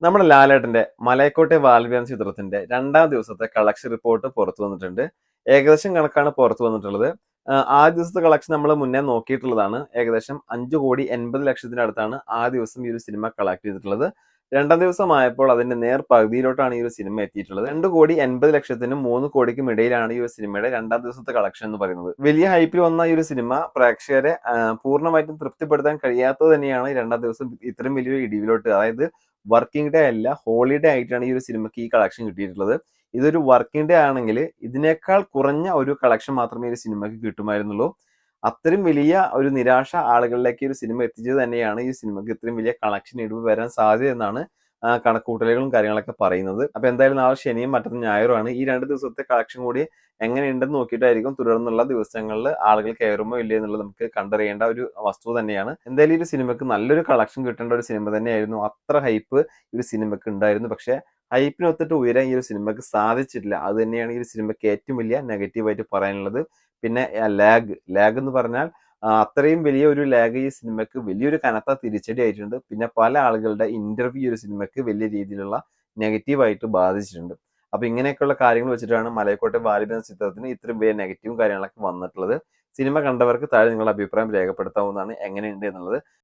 നമ്മുടെ ലാലേട്ടന്റെ മലയക്കോട്ടെ വാൽവി എന്ന ചിത്രത്തിന്റെ രണ്ടാം ദിവസത്തെ കളക്ഷൻ റിപ്പോർട്ട് പുറത്തു വന്നിട്ടുണ്ട്. ഏകദേശം കണക്കാണ് പുറത്തു വന്നിട്ടുള്ളത്. ആദ്യ ദിവസത്തെ കളക്ഷൻ നമ്മൾ മുന്നേ നോക്കിയിട്ടുള്ളതാണ്. ഏകദേശം 5,80,00,000 ആ ദിവസം ഈ ഒരു സിനിമ കളക്ട് ചെയ്തിട്ടുള്ളത്. രണ്ടാം ദിവസമായപ്പോൾ അതിന്റെ നേർ പകുതിയിലോട്ടാണ് ഈ ഒരു സിനിമ എത്തിയിട്ടുള്ളത്. 2,80,00,000-നും 3 കോടിക്കും ഇടയിലാണ് ഈ ഒരു സിനിമയുടെ രണ്ടാം ദിവസത്തെ കളക്ഷൻ എന്ന് പറയുന്നത്. വലിയ ഹൈപ്പിൽ വന്ന ഈ ഒരു സിനിമ പ്രേക്ഷകരെ പൂർണ്ണമായിട്ടും തൃപ്തിപ്പെടുത്താൻ കഴിയാത്തത് തന്നെയാണ് രണ്ടാം ദിവസം ഇത്രയും വലിയൊരു ഇടിവിലോട്ട്, അതായത് വർക്കിംഗ് ഡേ അല്ല, ഹോളിഡേ ആയിട്ടാണ് ഈ ഒരു സിനിമയ്ക്ക് ഈ കളക്ഷൻ കിട്ടിയിട്ടുള്ളത്. ഇതൊരു വർക്കിംഗ് ഡേ ആണെങ്കിൽ ഇതിനേക്കാൾ കുറഞ്ഞ ഒരു കളക്ഷൻ മാത്രമേ ഈ ഒരു സിനിമയ്ക്ക് കിട്ടുമായിരുന്നുള്ളൂ. അത്രയും വലിയ ഒരു നിരാശ ആളുകളിലേക്ക് ഈ ഒരു സിനിമ എത്തിച്ചത് തന്നെയാണ് ഈ സിനിമയ്ക്ക് ഇത്രയും വലിയ കളക്ഷൻ ഇടിവ് വരാൻ സാധ്യത എന്നാണ് കണക്കൂട്ടലുകളും കാര്യങ്ങളൊക്കെ പറയുന്നത്. അപ്പൊ എന്തായാലും നാളെ ശനിയും മറ്റന്നാൾ ഞായറുമാണ്. ഈ 2 ദിവസത്തെ കളക്ഷൻ കൂടി എങ്ങനെയുണ്ടെന്ന് നോക്കിയിട്ടായിരിക്കും തുടർന്നുള്ള ദിവസങ്ങളിൽ ആളുകൾ കയറുമോ ഇല്ലേ എന്നുള്ളത് നമുക്ക് കണ്ടറിയേണ്ട ഒരു വസ്തുത തന്നെയാണ്. എന്തായാലും ഈ ഒരു സിനിമയ്ക്ക് നല്ലൊരു കളക്ഷൻ കിട്ടേണ്ട ഒരു സിനിമ തന്നെയായിരുന്നു. അത്ര ഹൈപ്പ് ഈ ഒരു സിനിമയ്ക്ക് ഉണ്ടായിരുന്നു. പക്ഷെ ഹൈപ്പിനൊത്തിട്ട് ഉയരാൻ ഈ ഒരു സിനിമയ്ക്ക് സാധിച്ചിട്ടില്ല. അത് തന്നെയാണ് ഈ ഒരു സിനിമയ്ക്ക് ഏറ്റവും വലിയ നെഗറ്റീവായിട്ട് പറയാനുള്ളത്. പിന്നെ ലാഗ് എന്ന് പറഞ്ഞാൽ അത്രയും വലിയ ഒരു ലാഗ് ഈ സിനിമയ്ക്ക് വലിയൊരു കനത്ത തിരിച്ചടി ആയിട്ടുണ്ട്. പിന്നെ പല ആളുകളുടെ ഇന്റർവ്യൂ ഒരു സിനിമയ്ക്ക് വലിയ രീതിയിലുള്ള നെഗറ്റീവായിട്ട് ബാധിച്ചിട്ടുണ്ട്. അപ്പൊ ഇങ്ങനെയൊക്കെയുള്ള കാര്യങ്ങൾ വെച്ചിട്ടാണ് മലയക്കോട്ടെ വാലിബൻ എന്ന ചിത്രത്തിന് ഇത്രയും വലിയ നെഗറ്റീവും കാര്യങ്ങളൊക്കെ വന്നിട്ടുള്ളത്. സിനിമ കണ്ടവർക്ക് താഴെ നിങ്ങളുടെ അഭിപ്രായം രേഖപ്പെടുത്താവുന്നതാണ്, എങ്ങനെയുണ്ട് എന്നുള്ളത്.